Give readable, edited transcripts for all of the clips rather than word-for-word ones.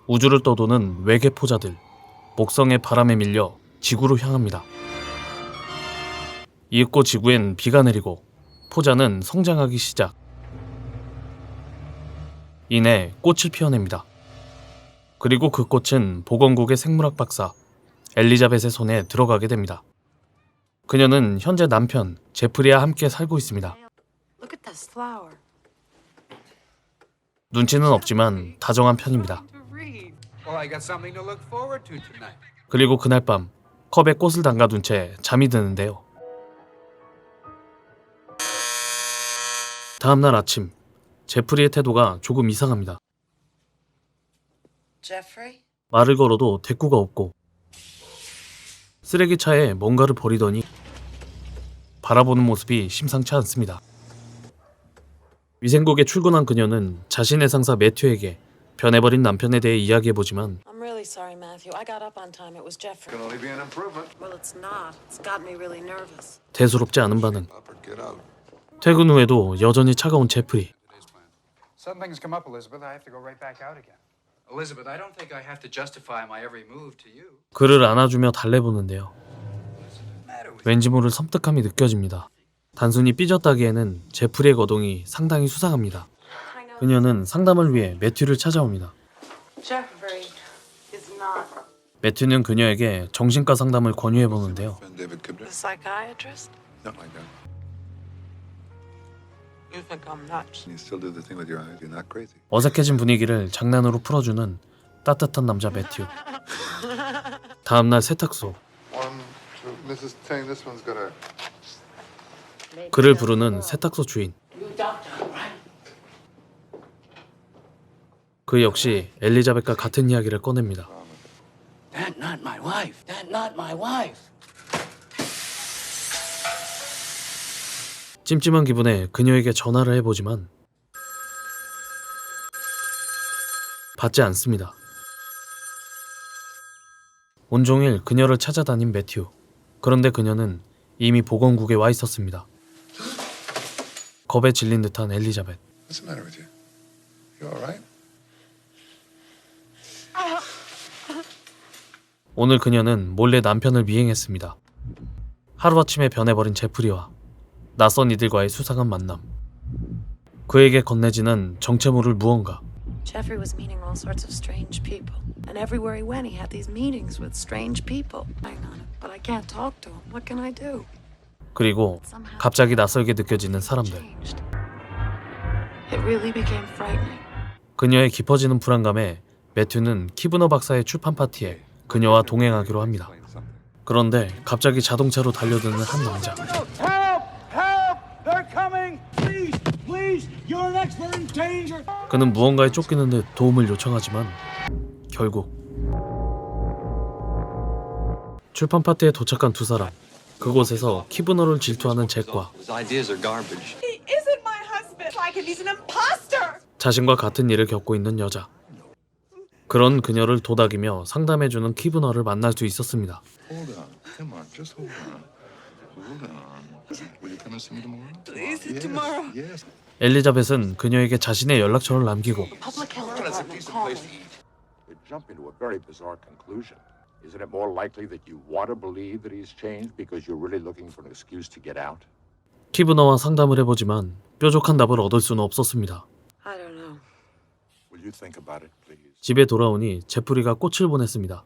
우주를 떠도는 외계 포자들, 목성의 바람에 밀려 지구로 향합니다. 이윽고 지구엔 비가 내리고 포자는 성장하기 시작. 이내 꽃을 피워냅니다. 그리고 그 꽃은 보건국의 생물학 박사 엘리자벳의 손에 들어가게 됩니다. 그녀는 현재 남편 제프리와 함께 살고 있습니다. 눈치는 없지만 다정한 편입니다. 그리고 그날 밤 컵에 꽃을 담가둔 채 잠이 드는데요. 다음날 아침 제프리의 태도가 조금 이상합니다. 말을 걸어도 대꾸가 없고 쓰레기차에 뭔가를 버리더니 바라보는 모습이 심상치 않습니다. 위생국에 출근한 그녀는 자신의 상사 매튜에게 변해버린 남편에 대해 이야기해보지만 대수롭지 않은 반응. 퇴근 후에도 여전히 차가운 제프리. 그를 안아주며 달래보는데요. 왠지 모를 섬뜩함이 느껴집니다. 단순히 삐졌다기에는 제프리의 거동이 상당히 수상합니다. 그녀는 상담을 위해 매튜를 찾아옵니다. 매튜는 그녀에게 정신과 상담을 권유해보는데요. 어색해진 분위기를 장난으로 풀어주는 따뜻한 남자 매튜. 다음날 세탁소. 그를 부르는 세탁소 주인. 그 역시 엘리자벳과 같은 이야기를 꺼냅니다. 찜찜한 기분에 그녀에게 전화를 해보지만 받지 않습니다. 온종일 그녀를 찾아다닌 매튜. 그런데 그녀는 이미 보건국에 와 있었습니다. 겁에 질린 듯한 엘리자벳. 오늘 그녀는 몰래 남편을 미행했습니다. 하루아침에 변해버린 제프리와 낯선 이들과의 수상한 만남. 그에게 건네지는 정체 모를 무언가. Jeffrey was meeting all sorts of strange people, and everywhere he went, he had these meetings with strange people. But I can't talk to him. What can I do? 그리고 갑자기 낯설게 느껴지는 사람들. It really became frightening. 그녀의 깊어지는 불안감에 매튜는 키브너 박사의 출판 파티에 그녀와 동행하기로 합니다. 그런데 갑자기 자동차로 달려드는 한 남자. 그는 무언가에 쫓기는 듯 도움을 요청하지만 결국 출판 파티에 도착한 두 사람. 그곳에서 키브너를 질투하는 잭과 자신과 같은 일을 겪고 있는 여자. 그런 그녀를 도닥이며 상담해주는 키브너를 만날 수 있었습니다. 엘리자벳은 그녀에게 자신의 연락처를 남기고 키브너와 상담을 해보지만 뾰족한 답을 얻을 수는 없었습니다. 집에 돌아오니 제프리가 꽃을 보냈습니다.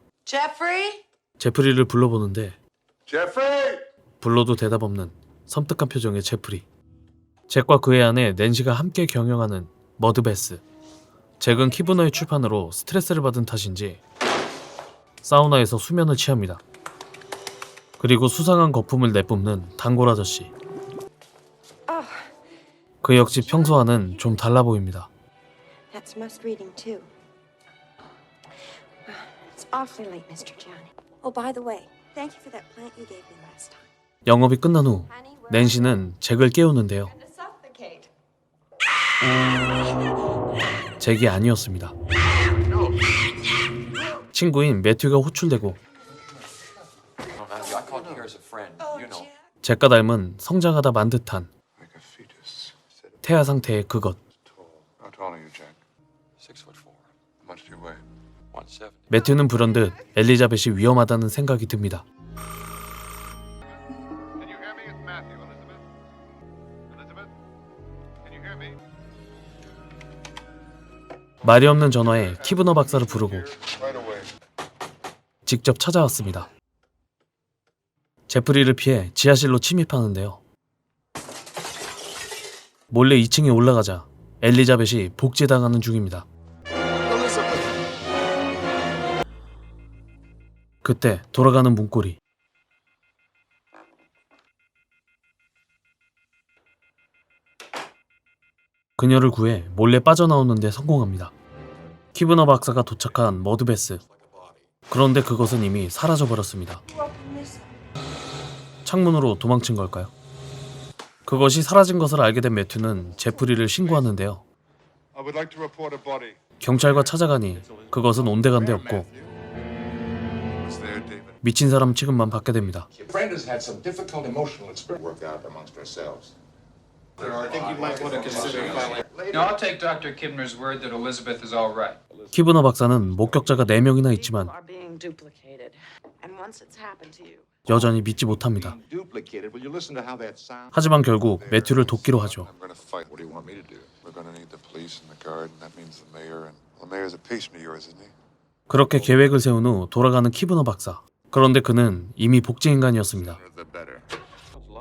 제프리를 불러보는데 불러도 대답 없는 섬뜩한 표정의 제프리. 잭과 그의 아내 낸시가 함께 경영하는 머드베스. 잭은 키브너의 출판으로 스트레스를 받은 탓인지 사우나에서 수면을 취합니다. 그리고 수상한 거품을 내뿜는 단골 아저씨. 그 역시 평소와는 좀 달라 보입니다. 영업이 끝난 후 낸시는 잭을 깨우는데요. 잭이 아니었습니다. 친구인 매튜가 호출되고 잭과 닮은 성장하다 만 듯한 태아 상태의 그것. 매튜는 불현듯 엘리자벳이 위험하다는 생각이 듭니다. Can you hear me? It's Matthew. Elizabeth? Elizabeth? Can you hear me? 말이 없는 전화에 키브너 박사를 부르고 Right away. 직접 찾아왔습니다. 제프리를 피해 지하실로 침입하는데요. 몰래 2층에 올라가자 엘리자벳이 복제당하는 중입니다. 그때 돌아가는 문고리. 그녀를 구해 몰래 빠져나오는데 성공합니다. 키브너 박사가 도착한 머드베스. 그런데 그것은 이미 사라져버렸습니다. 창문으로 도망친 걸까요? 그것이 사라진 것을 알게 된 매튜는 제프리를 신고하는데요. I would like to report a body. 경찰과 찾아가니 그것은 온데간데 없고 It's there, David. 미친 사람 취급만 받게 됩니다. Brenda's had some difficult emotional experience. Work out amongst ourselves. I think you might want to consider filing. No, I'll take Dr. Kibner's word that Elizabeth is all right. 키브너 박사는 목격자가 4명이나 있지만 Are being duplicated. And once it's happened to you, 여전히 믿지 못합니다. Duplicated. Will you listen to how that sounds? 하지만 결국 매튜를 돕기로 하죠. I'm going to fight. What do you want me to do? We're going to need the police and the guard, and that means the mayor. And the mayor's a patient of yours, isn't he? 그렇게 계획을 세운 후 돌아가는 키브너 박사. 그런데 그는 이미 복제인간이었습니다. The better.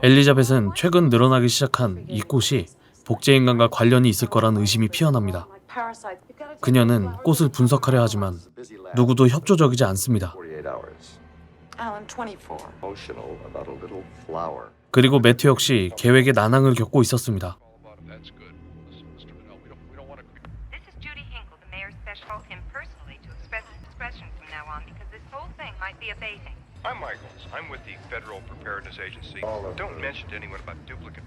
엘리자벳은 최근 늘어나기 시작한 이 꽃이 복제인간과 관련이 있을 거란 의심이 피어납니다. like parasites, you've got to 그녀는 꽃을 분석하려 하지만 누구도 협조적이지 않습니다. 48 hours. Alan, 24. Emotional about a little flower. 그리고 매튜 역시 계획에 난항을 겪고 있었습니다. That's good. Listen, Mr. Bennell, we don't want to. This is Judy Hinkle, the mayor's special. Call him personally to express his discretion from now on because this whole thing might be a baiting. I'm Michaels. I'm with the Federal Preparedness Agency. Don't mention to anyone about duplicate.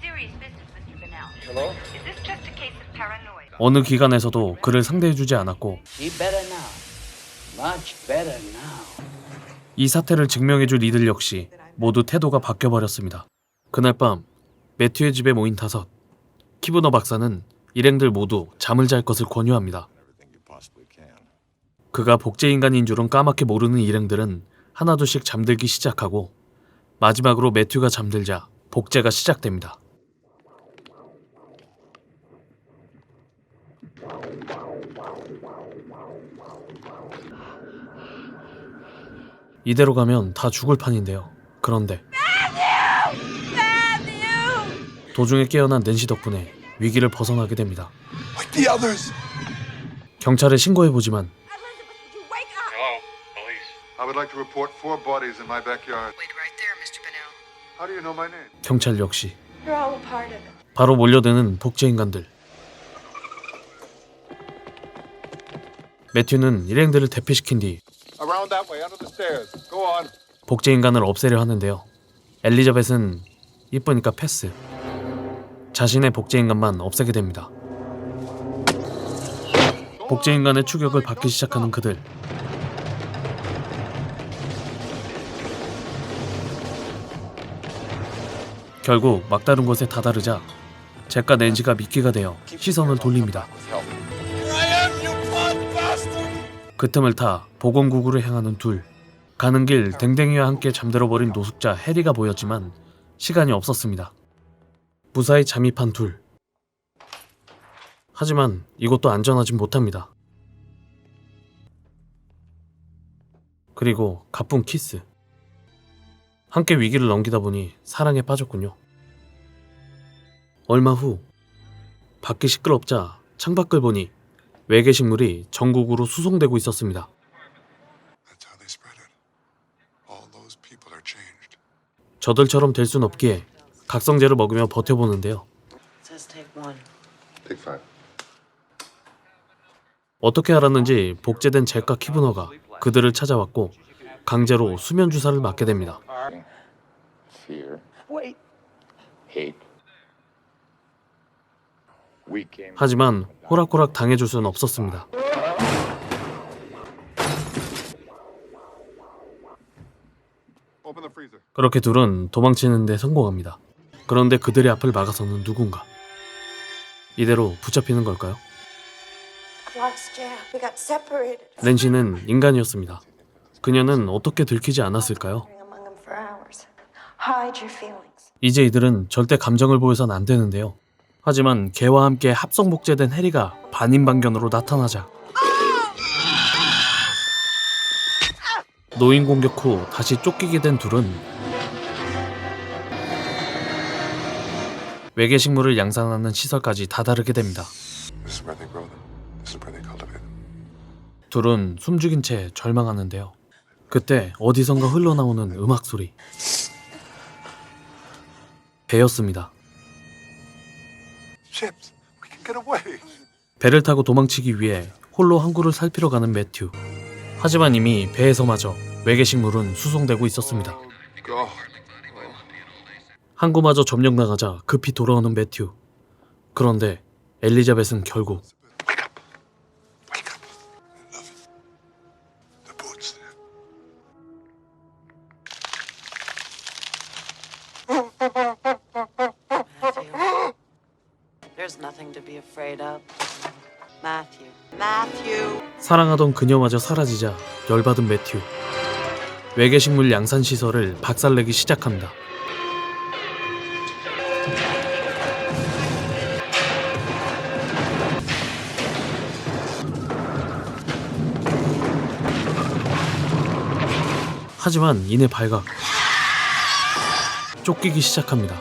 Serious business, Mr. Bennell. Hello? Is this just a case of paranoia? 어느 기관에서도 그를 상대해주지 않았고 Be better now. Much better now. 이 사태를 증명해줄 이들 역시 모두 태도가 바뀌어버렸습니다. 그날 밤 매튜의 집에 모인 5. 키브너 박사는 일행들 모두 잠을 잘 것을 권유합니다. Everything you possibly can. 그가 복제인간인 줄은 까맣게 모르는 일행들은 하나둘씩 잠들기 시작하고 마지막으로 매튜가 잠들자 복제가 시작됩니다. 이대로 가면 다 죽을 판인데요. 그런데 도중에 깨어난 낸시 덕분에 위기를 벗어나게 됩니다. Like the others. 경찰에 신고해보지만 Hello, police. I would like to report 4 bodies in my backyard. Wait right there, Mr. Bennell. How do you know my name? 경찰 역시 You're all a part of it. 바로 몰려드는 복제인간들. 매튜는 일행들을 대피시킨 뒤 Around that way, under the stairs. Go on. 복제인간을 없애려 하는데요. 엘리자벳은 이쁘니까 패스. 자신의 복제인간만 없애게 됩니다. 복제인간의 추격을 받기 시작하는 그들. 결국 막다른 곳에 다다르자 잭과 낸시가 미끼가 되어 시선을 돌립니다. 그 틈을 타 보건국으로 향하는 둘. 가는 길 댕댕이와 함께 잠들어버린 노숙자 해리가 보였지만 시간이 없었습니다. 무사히 잠입한 둘. 하지만 이곳도 안전하진 못합니다. 그리고 가쁜 키스. 함께 위기를 넘기다 보니 사랑에 빠졌군요. 얼마 후 밖이 시끄럽자 창밖을 보니 외계 식물이 전국으로 수송되고 있었습니다. That's how they spread it. All those people are changed. 저들처럼 될 순 없기에 각성제를 먹으며 버텨보는데요. Says take one. Take 5. 어떻게 알았는지 복제된 잭과 키브너가 그들을 찾아왔고 강제로 수면 주사를 맞게 됩니다. Fear. Wait. Hate. We came. 하지만 호락호락 당해줄 수는 없었습니다. Open the freezer. 그렇게 둘은 도망치는 데 성공합니다. 그런데 그들의 앞을 막아서는 누군가. 이대로 붙잡히는 걸까요? lost Jack. We got separated. 낸시는 인간이었습니다. 그녀는 어떻게 들키지 않았을까요? Among them for hours. Hide your feelings. 이제 이들은 절대 감정을 보여선 안 되는데요. 하지만 개와 함께 합성복제된 해리가 반인반견으로 나타나자 노인 공격 후 다시 쫓기게 된 둘은 외계 식물을 양산하는 시설까지 다다르게 됩니다. This is where they grow them. This is where they cultivate them. 둘은 숨죽인 채 절망하는데요. 그때 어디선가 흘러나오는 음악 소리. 배였습니다. Ships, we can get away. 배를 타고 도망치기 위해 홀로 항구를 살피러 가는 매튜. 하지만 이미 배에서마저 외계 식물은 수송되고 있었습니다. God. 항구마저 점령당하자 급히 돌아오는 매튜. 그런데 엘리자벳은 결국 Wake up. Wake up. I love it. The boat's there. Matthew. There's nothing to be afraid of. Matthew. Matthew. 사랑하던 그녀마저 사라지자 열받은 매튜. 외계 식물 양산 시설을 박살내기 시작합니다. 하지만 이내 발각. 쫓기기 시작합니다.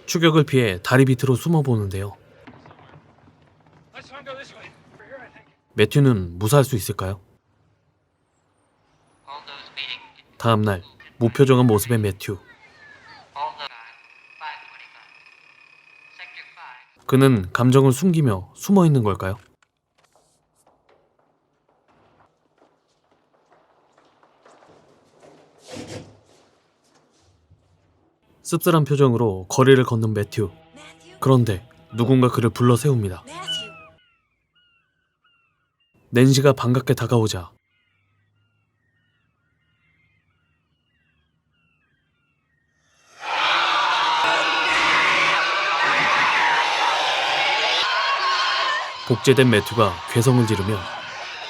추격을 피해 다리 밑으로 숨어보는데요. 매튜는 무사할 수 있을까요? 다음날 무표정한 모습의 매튜. 그는 감정을 숨기며 숨어있는 걸까요? 씁쓸한 표정으로 거리를 걷는 매튜. 그런데 누군가 그를 불러 세웁니다. 낸시가 반갑게 다가오자 복제된 매튜가 괴성을 지르며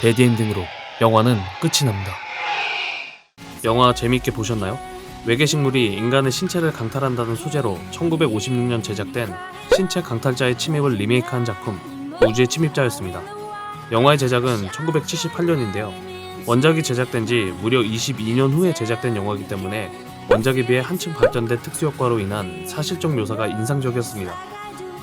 배드엔딩으로 영화는 끝이 납니다. 영화 재밌게 보셨나요? 외계 식물이 인간의 신체를 강탈한다는 소재로 1956년 제작된 신체 강탈자의 침입을 리메이크한 작품 우주의 침입자였습니다. 영화의 제작은 1978년인데요. 원작이 제작된 지 무려 22년 후에 제작된 영화이기 때문에 원작에 비해 한층 발전된 특수효과로 인한 사실적 묘사가 인상적이었습니다.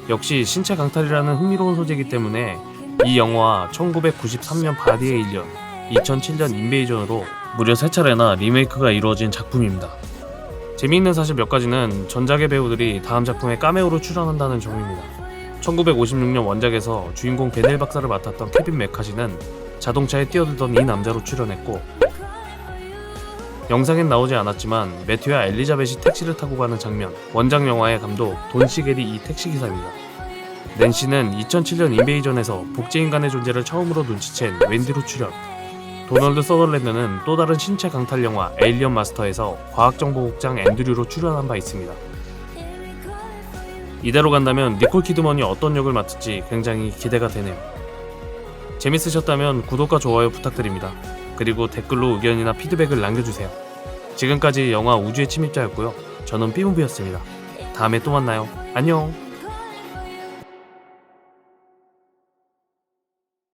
역시 신체 강탈이라는 흥미로운 소재이기 때문에 이 영화와 1993년 바디 에일리언, 2007년 인베이전으로 무려 3차례나 리메이크가 이루어진 작품입니다. 재미있는 사실 몇 가지는 전작의 배우들이 다음 작품에 카메오로 출연한다는 점입니다. 1956년 원작에서 주인공 베넬 박사를 맡았던 케빈 맥카시는 자동차에 뛰어들던 이 남자로 출연했고, 영상엔 나오지 않았지만 매튜와 엘리자벳이 택시를 타고 가는 장면, 원작 영화의 감독 돈 시겔이 이 택시기사입니다. 낸시는 2007년 인베이전에서 복제인간의 존재를 처음으로 눈치챈 웬디로 출연. 도널드 서덜랜드는 또 다른 신체 강탈 영화 에일리언 마스터에서 과학정보국장 앤드류로 출연한 바 있습니다. 이대로 간다면 니콜 키드먼이 어떤 역을 맡을지 굉장히 기대가 되네요. 재밌으셨다면 구독과 좋아요 부탁드립니다. 그리고 댓글로 의견이나 피드백을 남겨주세요. 지금까지 영화 우주의 침입자였고요. 저는 삐무비였습니다. 다음에 또 만나요. 안녕.